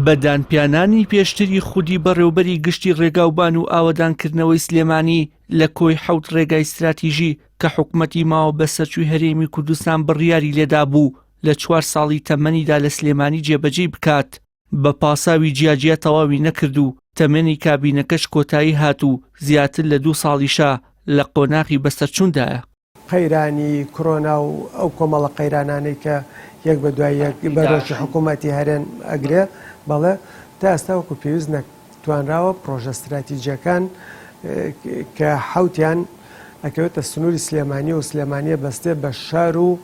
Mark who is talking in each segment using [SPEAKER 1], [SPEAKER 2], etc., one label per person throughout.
[SPEAKER 1] بەدانپیانانی پێشتری خودی بەڕێوەبەری گشتی ڕێگاوبان و ئاوەدانکردنەوەی سلێمانی لە کۆی 7 ڕێگای استراتیژی کە حکوومەتی ماوە بە سەرچووی هەرێمی کوردستان بڕیاری لێدا بوو لە 4 ساڵی تەمەنیدا لە سلێمانی جێبەجێ بکات بە پاساوی جیاجیا تەواوی نەکرد و تەمەنی کابینەکەش کۆتایی هات و زیاتر لە 2 ساڵیشە لە قۆناغی بەسەرچووندایە.
[SPEAKER 2] قەیرانی کۆرۆنا و ئەو کۆمەڵە قەیرانانەی کە یەک بە دوای یەک بەرۆشی حکوومەتی هەرێن ئەگرێ بەڵێ تا ئێستا وەکو پێویست نەتوانراوە پرۆژە استراتیجیەکان کە حوتیان ئەکەوێتە سنووری سلێمانی و سلێمانیە بەستێ بە شار و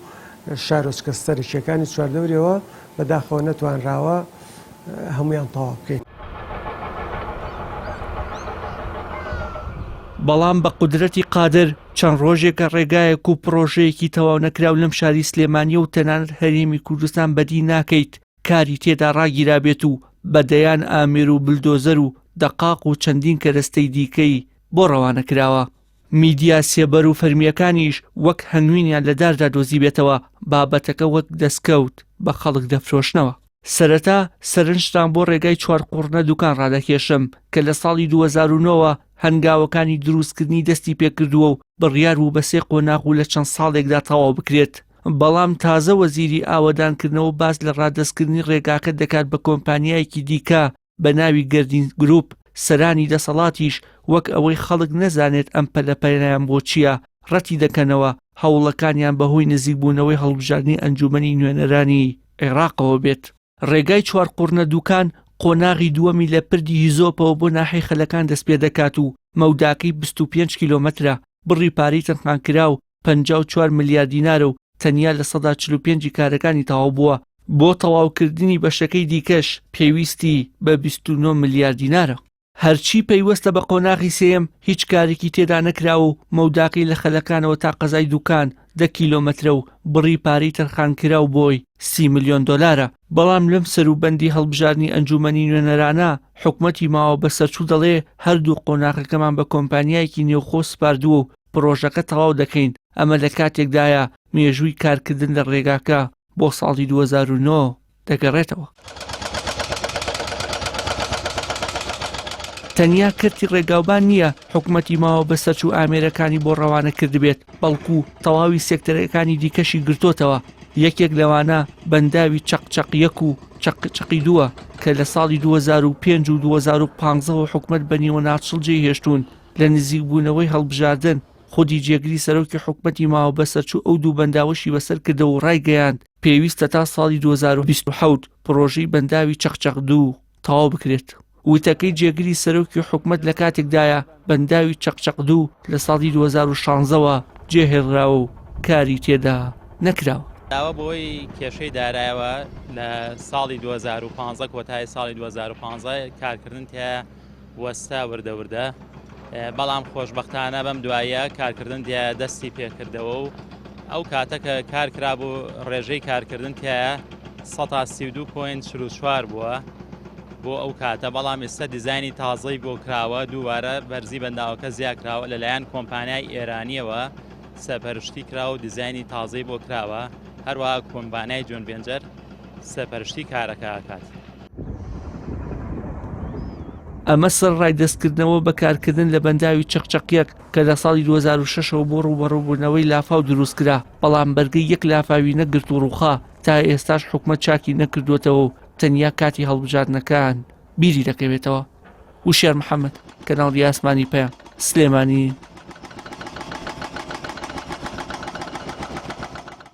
[SPEAKER 2] شارۆچکە سەرکیەکانی چواردەوریەوە بەداخەوە نەتوانراوە هەمویان تەواو بکەین.
[SPEAKER 1] بەڵام بە قودرەتی قادر چەند ڕۆژێکە ڕێگایەک و پرۆژەیەکی تەواو نەکراو لەم شاری سلێمانیە و تەنانەت هەرێمی کوردستان بەدی ناکەیت کاری تێدا ڕاگیرابێت و بەدەیان ئامێر و بلدۆزەر و دەقاق و چەندین کەرەستەی دیکەی بۆ ڕەوانە کراوە. میدیا سێبەر و فەرمیەکانیش وەک هەنگوینیان لە داردا دۆزی بێتەوە بابەتەکە وەک دەستکەوت بە خەڵک دەفرۆشنەوە. سەرەتا سەرنجتان بۆ ڕێگای 4 قوڕنە دوکان ڕادەکێشم کە لە ساڵی 2009ەوە هەنگاوەکانی دروستکردنی دەستی پێکردووە و بڕیار بوو بە 3 قۆناغ و لە چەند ساڵێکدا تەواو بکرێت. بەڵام تازە وەزیری ئاوەدانکردنەوە باس لە ڕادەستکردنی ڕێگاکە دەکات بە کۆمپانیایەکی دیکە بە ناوی گەردین گروپ. سەرانی دەسەڵاتیش وەک ئەوەی خەڵک نەزانێت ئەم پەلەپەیان بۆ چییە ڕەتی دەکەنەوە هەوڵەکانیان بەهۆی نزیکبوونەوەی هەڵبژاردننی ئەنجومەنی نوێنەرانی عێراقەوە بێت. ڕێگای 4 قوڕنە دوکان قۆناغی دووەمی لە پردی هیزۆپەوە بۆ ناحەی خەلەکان دەست پێ دەکات و مەوداکەی 25 کیلۆمەترە. بڕی پارەی تەنخانکرا و 54 ملیار دینارە و تەنیا لە 145 کارەکانی تەواو بووە. بۆ تەواوکردنی بەشەکەی دیکەش پێویستی بە 29 ملیار دینارە. هەرچی پەیوەستە بە قۆناغی سێم هیچ کارێکی تێدا نەکراوە و مەوداکەی لە خەلەکانەوە تا قەزای دوکان 10 کیلۆمەترە و بڕی پارەی تەنخانکرا و بۆی 30 ملیۆن دۆلارە. بەڵام لەم سەروبەندی هەڵبژاردننی ئەنجومەنی نوێنەرانە حکوومەتی ماوە بە سەرچوو دەڵێ هەردوو قۆناغەکەمان بە کۆمپانیایەکی نێوخۆ سپاردووە و پرۆژەکە تەواو دەکەین. ئەمە لە کاتێکدایە مێژووی کارکردن لە ڕێگاکە بۆ ساڵی 2009 دەگەڕێتەوە. تەنیا کردی ڕێگاوبان نییە حکوومەتی ماوە بە سەرچوو ئامێرەکانی بۆ ڕەوانە کردبێت بەڵکو تەواوی سێکتەرەکانی دیکەشی گرتوتەوە. یەکێک لەوانە بەنداوی چەقچەق 1 و چەقچەقی 2 کە لە ساڵی 2005 و 2015 حکوومەت بە نیوە ناچڵ جێهێشتون لە نزیکبوونەوەی هەڵبژاردن. خودی جێگری سەرۆکی حکوومەتی ماوە بە سەرچوو ئەو دوو بەنداوەشی بەسەر کردە و ڕایگەیاند پێویستە تا ساڵی 2027 پرۆژەی بەنداوی چەقچەق 2 تەواو بکرێت. وتەکەی جێگری سەرۆکی حکوومەت لە کاتێکدایە بەنداوی چەقچەق 2 لە ساڵی 2016ەوە جێهێڕاوە و کاری تێدا نەکراوە.
[SPEAKER 3] داوا بۆی کێشەی دارایەوە لە ساڵی 2015 کۆتایی ساڵی 2015 کارکردن تیا وەستا وردەوردە. بەڵام خۆشبەختانە بەم دوایە کارکردن دیە دەستی پێکردەوە و ئەو کاتەکە کارکرا بوو ڕێژەی کارکردن تایە 132.4 بووە بۆ ئەو کاتە. بەڵام ئێستا دیزایانی تازەی بۆ کراوە دووبارە بەرزی بەنداوەکە زیاکراوە لەلایەن کۆمپانیای ئێرانیەوە سەپەرشتی کراوە و دیزایانی تازەی بۆ کراوە. هەروەها کۆمپانیای جۆن ڤێنجەر سەپەرشتی کارەکە ئاکات.
[SPEAKER 1] ئەمە سەرڕای دەستکردنەوە بەکارکردن لە بەنداوی چەقچەقیەک کە لە ساڵی 2006ەوە بۆ ڕوبەڕووبوونەوەی لافاو دروستکرا. بەڵام بەرگەی یەک لافاوی نەگرت و ڕووخا تا ئێستاش حکوومەت چاکی نەکردوێتەوە و تەنیا کاتی هەڵبژاردنەکان بیری دەکەوێتەوە. وشێر محەممەد کەناڵی ئاسمانی پەیام سلێمانی